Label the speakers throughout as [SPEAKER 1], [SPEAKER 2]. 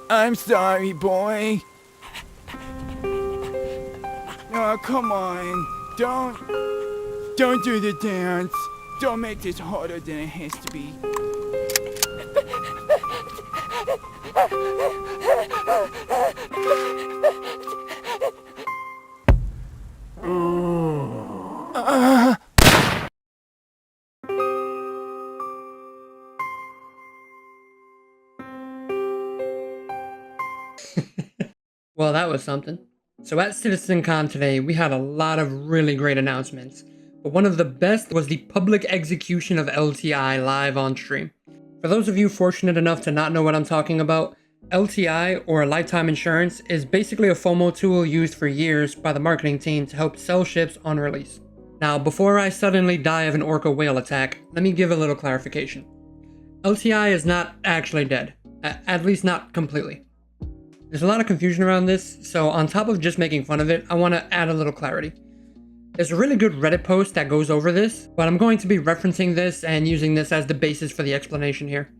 [SPEAKER 1] I'm sorry, boy. Oh, come on. Don't do the dance. Don't make this harder than it has to be.
[SPEAKER 2] Well, that was something. So at CitizenCon today, we had a lot of really great announcements, but one of the best was the public execution of LTI live on stream. For those of you fortunate enough to not know what I'm talking about, LTI, or lifetime insurance, is basically a FOMO tool used for years by the marketing team to help sell ships on release. Now, before I suddenly die of an orca whale attack, let me give a little clarification. LTI is not actually dead, at least not completely. There's a lot of confusion around this, so on top of just making fun of it, I want to add a little clarity. There's a really good Reddit post that goes over this, but I'm going to be referencing this and using this as the basis for the explanation here.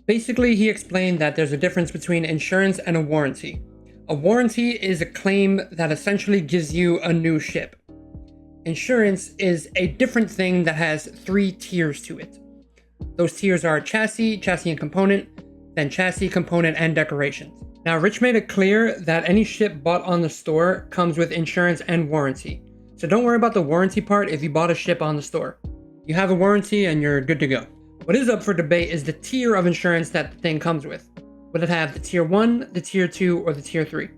[SPEAKER 2] Basically, he explained that there's a difference between insurance and a warranty. A warranty is a claim that essentially gives you a new ship. Insurance is a different thing that has 3 tiers to it. Those tiers are chassis and component, then chassis, component, and decorations. Now, Rich made it clear that any ship bought on the store comes with insurance and warranty. So don't worry about the warranty part if you bought a ship on the store. You have a warranty and you're good to go. What is up for debate is the tier of insurance that the thing comes with. Will it have the tier 1, the tier 2, or the tier 3?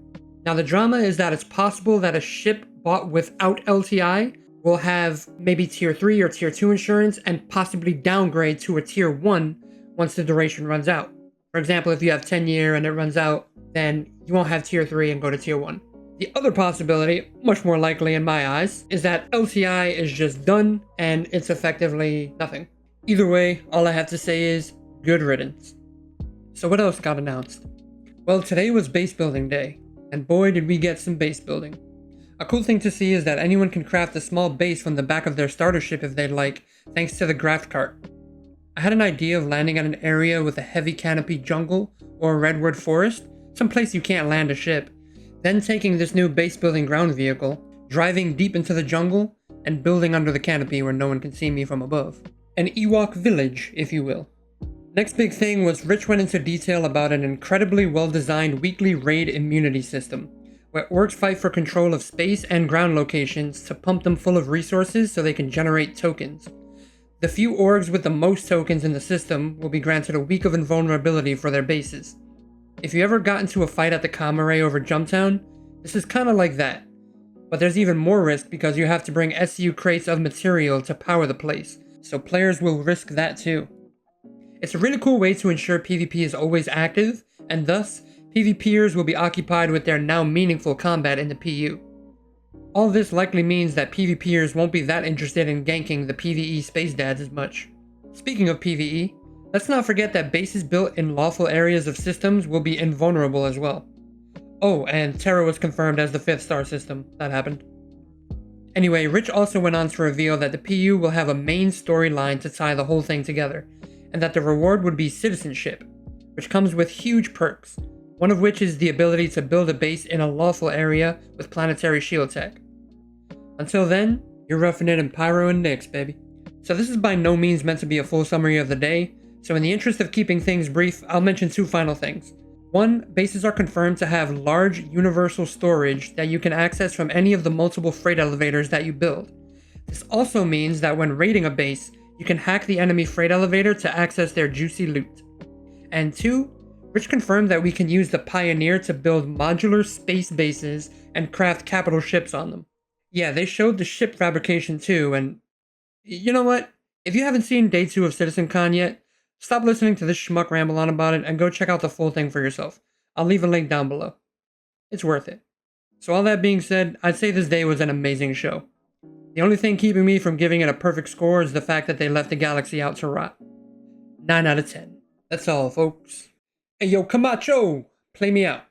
[SPEAKER 2] Now, the drama is that it's possible that a ship bought without LTI will have maybe tier 3 or tier 2 insurance and possibly downgrade to a tier 1 once the duration runs out. For example, if you have 10-year and it runs out, then you won't have tier 3 and go to tier 1. The other possibility, much more likely in my eyes, is that LTI is just done and it's effectively nothing. Either way, all I have to say is good riddance. So what else got announced? Well, today was base building day, and boy did we get some base building. A cool thing to see is that anyone can craft a small base from the back of their starter ship if they'd like, thanks to the graft cart. I had an idea of landing at an area with a heavy canopy jungle or a redwood forest, someplace you can't land a ship, then taking this new base building ground vehicle, driving deep into the jungle, and building under the canopy where no one can see me from above. An Ewok village, if you will. Next big thing was Rich went into detail about an incredibly well-designed weekly raid immunity system, where orcs fight for control of space and ground locations to pump them full of resources so they can generate tokens. The few orgs with the most tokens in the system will be granted a week of invulnerability for their bases. If you ever got into a fight at the Comare over Jumptown, this is kinda like that. But there's even more risk because you have to bring SU crates of material to power the place, so players will risk that too. It's a really cool way to ensure PvP is always active, and thus, PvPers will be occupied with their now meaningful combat in the PU. All this likely means that PvPers won't be that interested in ganking the PvE space dads as much. Speaking of PvE, let's not forget that bases built in lawful areas of systems will be invulnerable as well. Oh, and Terra was confirmed as the 5th star system. That happened. Anyway, Rich also went on to reveal that the PU will have a main storyline to tie the whole thing together, and that the reward would be Citizenship, which comes with huge perks, one of which is the ability to build a base in a lawful area with planetary shield tech. Until then, you're roughing it in Pyro and Nyx, baby. So this is by no means meant to be a full summary of the day, so in the interest of keeping things brief, I'll mention 2 final things. 1, bases are confirmed to have large universal storage that you can access from any of the multiple freight elevators that you build. This also means that when raiding a base, you can hack the enemy freight elevator to access their juicy loot. And 2, Rich confirmed that we can use the Pioneer to build modular space bases and craft capital ships on them. Yeah, they showed the ship fabrication too, and you know what? If you haven't seen Day 2 of CitizenCon yet, stop listening to this schmuck ramble on about it and go check out the full thing for yourself. I'll leave a link down below. It's worth it. So all that being said, I'd say this day was an amazing show. The only thing keeping me from giving it a perfect score is the fact that they left the galaxy out to rot. 9 out of 10. That's all, folks. Hey yo, Camacho! Play me out.